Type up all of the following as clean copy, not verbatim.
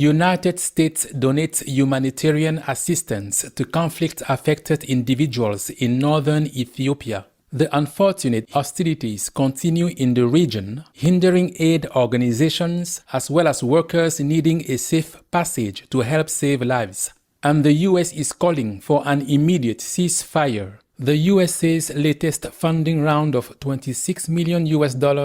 United States donates humanitarian assistance to conflict-affected individuals in northern Ethiopia. The unfortunate hostilities continue in the region, hindering aid organizations as well as workers needing a safe passage to help save lives. And the US is calling for an immediate ceasefire. The USA's latest funding round of $26 million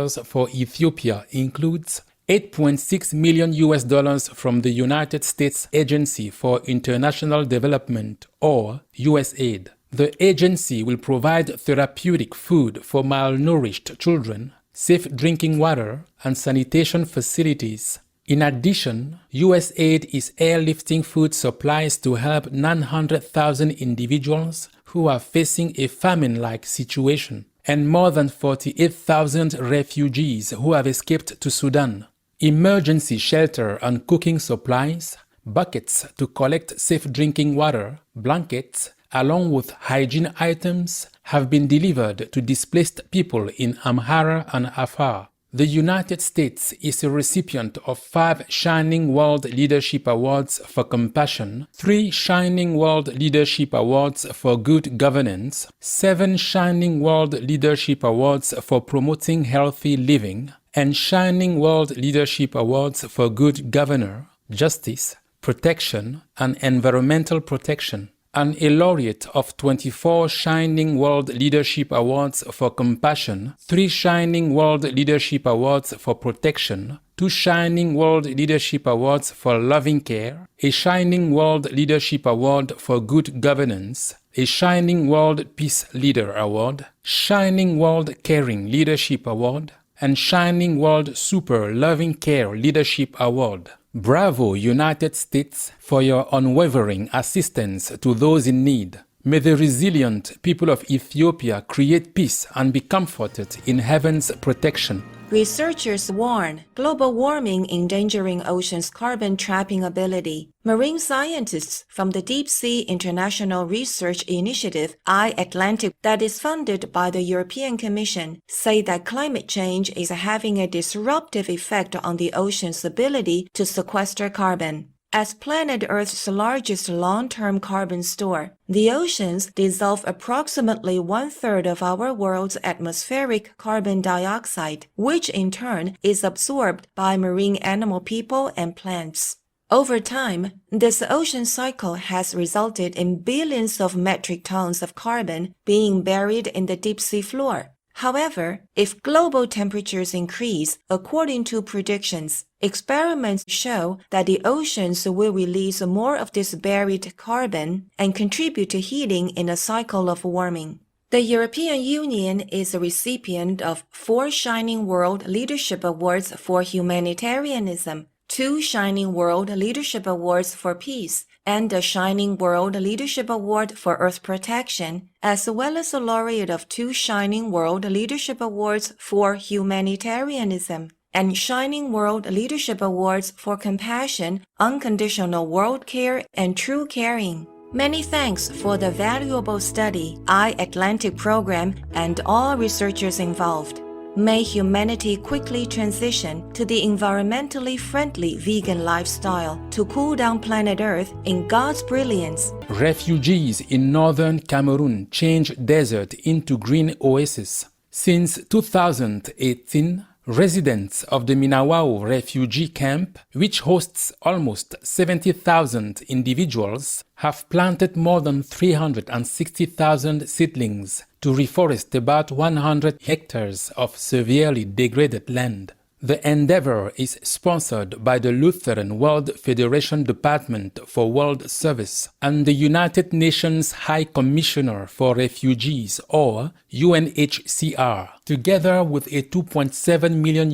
for Ethiopia includes $8.6 million from the United States Agency for International Development, or USAID. The agency will provide therapeutic food for malnourished children, safe drinking water, and sanitation facilities. In addition, USAID is airlifting food supplies to help 900,000 individuals who are facing a famine-like situation, and more than 48,000 refugees who have escaped to Sudan. Emergency shelter and cooking supplies, buckets to collect safe drinking water, blankets, along with hygiene items, have been delivered to displaced people in Amhara and Afar. The United States is a recipient of 5 Shining World Leadership Awards for Compassion, 3 Shining World Leadership Awards for Good Governance, 7 Shining World Leadership Awards for Promoting Healthy Living, and Shining World Leadership Awards for Good Governor, Justice, Protection, and Environmental Protection, and a laureate of 24 Shining World Leadership Awards for Compassion, 3 Shining World Leadership Awards for Protection, 2 Shining World Leadership Awards for Loving Care, a Shining World Leadership Award for Good Governance, a Shining World Peace Leader Award, Shining World Caring Leadership Award, and Shining World Super Loving Care Leadership Award. Bravo, United States, for your unwavering assistance to those in need. May the resilient people of Ethiopia create peace and be comforted in heaven's protection. Researchers warn global warming endangering oceans' carbon trapping ability. Marine scientists from the Deep Sea International Research Initiative, iAtlantic, that is funded by the European Commission, say that climate change is having a disruptive effect on the ocean's ability to sequester carbon. As planet Earth's largest long-term carbon store, the oceans dissolve approximately 1/3 of our world's atmospheric carbon dioxide, which in turn is absorbed by marine animal people and plants. Over time, this ocean cycle has resulted in billions of metric tons of carbon being buried in the deep sea floor. However, if global temperatures increase, according to predictions, experiments show that the oceans will release more of this buried carbon and contribute to heating in a cycle of warming. The European Union is a recipient of 4 Shining World Leadership Awards for Humanitarianism, 2 Shining World Leadership Awards for Peace, and a Shining World Leadership Award for Earth Protection, as well as a laureate of 2 Shining World Leadership Awards for Humanitarianism, and Shining World Leadership Awards for Compassion, Unconditional World Care, and True Caring. Many thanks for the valuable study, iAtlantic program, and all researchers involved. May humanity quickly transition to the environmentally friendly vegan lifestyle to cool down planet Earth in God's brilliance. Refugees in northern Cameroon change desert into green oasis. Since 2018, residents of the Minawao refugee camp, which hosts almost 70,000 individuals, have planted more than 360,000 seedlings to reforest about 100 hectares of severely degraded land. The endeavor is sponsored by the Lutheran World Federation Department for World Service and the United Nations High Commissioner for Refugees, or UNHCR, together with a $2.7 million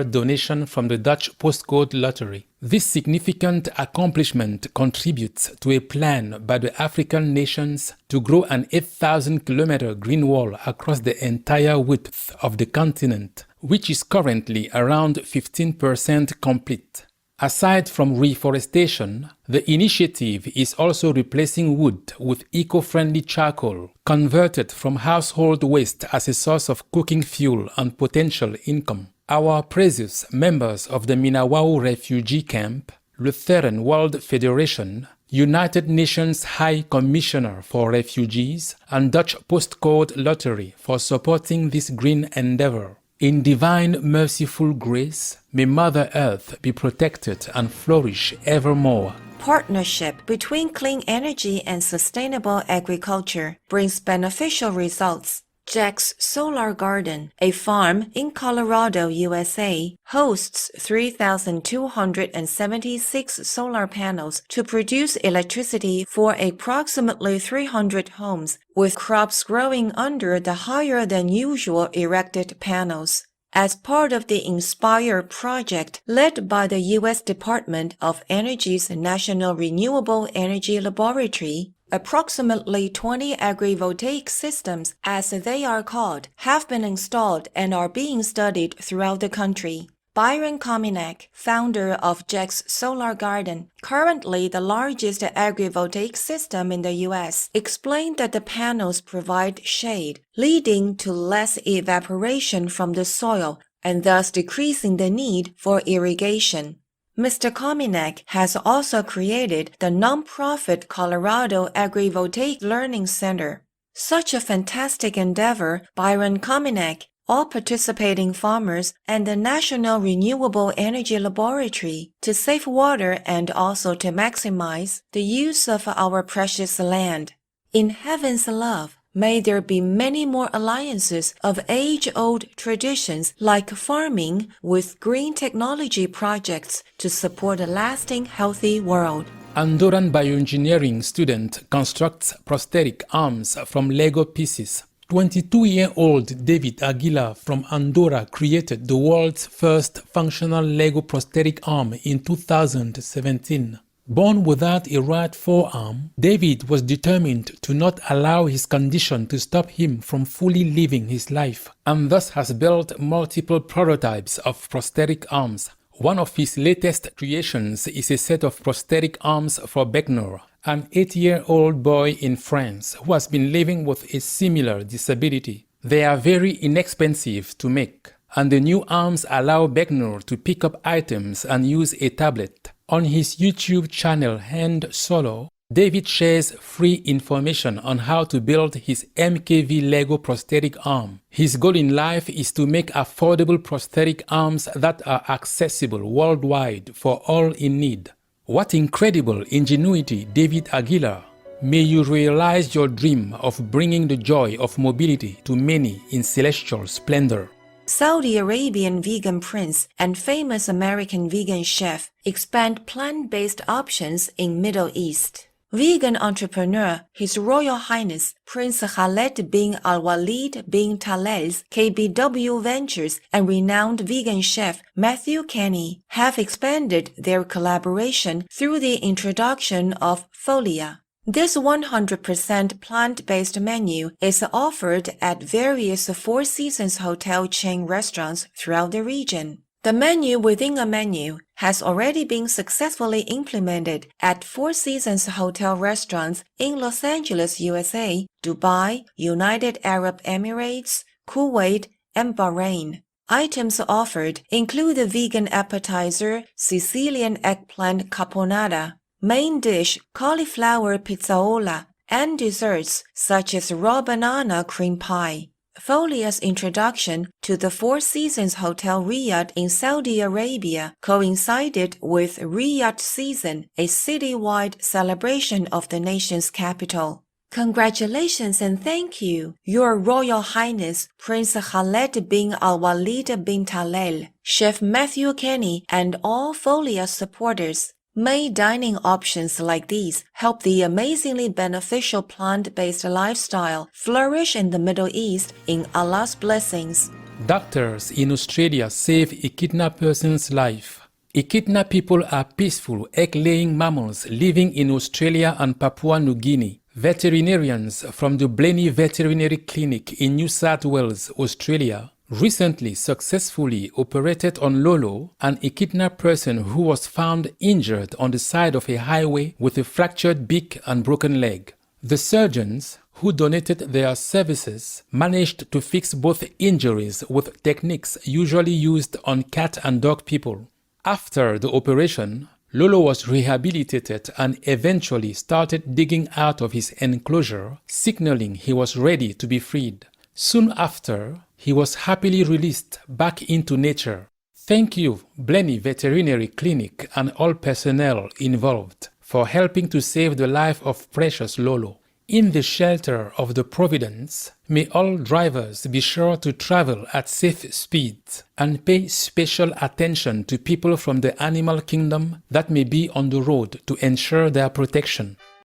donation from the Dutch Postcode Lottery. This significant accomplishment contributes to a plan by the African nations to grow an 8,000-kilometer green wall across the entire width of the continent, which is currently around 15% complete. Aside from reforestation, the initiative is also replacing wood with eco-friendly charcoal, converted from household waste as a source of cooking fuel and potential income. Our precious members of the Minawao refugee camp, Lutheran World Federation, United Nations High Commissioner for Refugees, and Dutch Postcode Lottery for supporting this green endeavor. In divine merciful grace, may Mother Earth be protected and flourish evermore. Partnership between clean energy and sustainable agriculture brings beneficial results. Jack's Solar Garden, a farm in Colorado, USA, hosts 3,276 solar panels to produce electricity for approximately 300 homes, with crops growing under the higher than usual erected panels. As part of the INSPIRE project led by the U.S. Department of Energy's National Renewable Energy Laboratory, approximately 20 agrivoltaic systems, as they are called, have been installed and are being studied throughout the country. Byron Kominek, founder of Jack's Solar Garden, currently the largest agrivoltaic system in the U.S., explained that the panels provide shade, leading to less evaporation from the soil and thus decreasing the need for irrigation. Mr. Kominek has also created the nonprofit Colorado Agrivoltaic Learning Center. Such a fantastic endeavor, Byron Kominek, all participating farmers, and the National Renewable Energy Laboratory to save water and also to maximize the use of our precious land. In heaven's love, may there be many more alliances of age-old traditions like farming with green technology projects to support a lasting, healthy world. Andorran bioengineering student constructs prosthetic arms from Lego pieces. 22-year-old David Aguilar from Andorra created the world's first functional Lego prosthetic arm in 2017. Born without a right forearm, David was determined to not allow his condition to stop him from fully living his life, and thus has built multiple prototypes of prosthetic arms. One of his latest creations is a set of prosthetic arms for Becknor, an 8-year-old boy in France who has been living with a similar disability. They are very inexpensive to make, and the new arms allow Becknor to pick up items and use a tablet. On his YouTube channel Hand Solo, David shares free information on how to build his MKV Lego prosthetic arm. His goal in life is to make affordable prosthetic arms that are accessible worldwide for all in need. What incredible ingenuity, David Aguilar! May you realize your dream of bringing the joy of mobility to many in celestial splendor. Saudi Arabian vegan prince and famous American vegan chef expand plant-based options in Middle East. Vegan entrepreneur, His Royal Highness Prince Khaled bin Al-Walid bin Talal's KBW Ventures and renowned vegan chef Matthew Kenny have expanded their collaboration through the introduction of Folia. This 100% plant-based menu is offered at various Four Seasons hotel chain restaurants throughout the region. The menu within a menu has already been successfully implemented at Four Seasons hotel restaurants in Los Angeles, USA, Dubai, United Arab Emirates, Kuwait, and Bahrain. Items offered include the vegan appetizer Sicilian eggplant caponata, main dish cauliflower pizzaola, and desserts such as raw banana cream pie. Folia's introduction to the Four Seasons Hotel Riyadh in Saudi Arabia coincided with Riyadh Season, a citywide celebration of the nation's capital. Congratulations and thank you, Your Royal Highness Prince Khaled bin Al-Walid bin Talal, Chef Matthew Kenny, and all Folia supporters. May dining options like these help the amazingly beneficial plant-based lifestyle flourish in the Middle East in Allah's blessings. Doctors in Australia save echidna-person's life. Echidna people are peaceful, egg-laying mammals living in Australia and Papua New Guinea. Veterinarians from the Blenny Veterinary Clinic in New South Wales, Australia, recently successfully operated on Lolo, an echidna-person who was found injured on the side of a highway with a fractured beak and broken leg. The surgeons, who donated their services, managed to fix both injuries with techniques usually used on cat and dog people. After the operation, Lolo was rehabilitated and eventually started digging out of his enclosure, signaling he was ready to be freed. Soon after, he was happily released back into nature. Thank you, Blenny Veterinary Clinic and all personnel involved for helping to save the life of precious Lolo. In the shelter of the Providence, may all drivers be sure to travel at safe speeds and pay special attention to people from the animal kingdom that may be on the road to ensure their protection.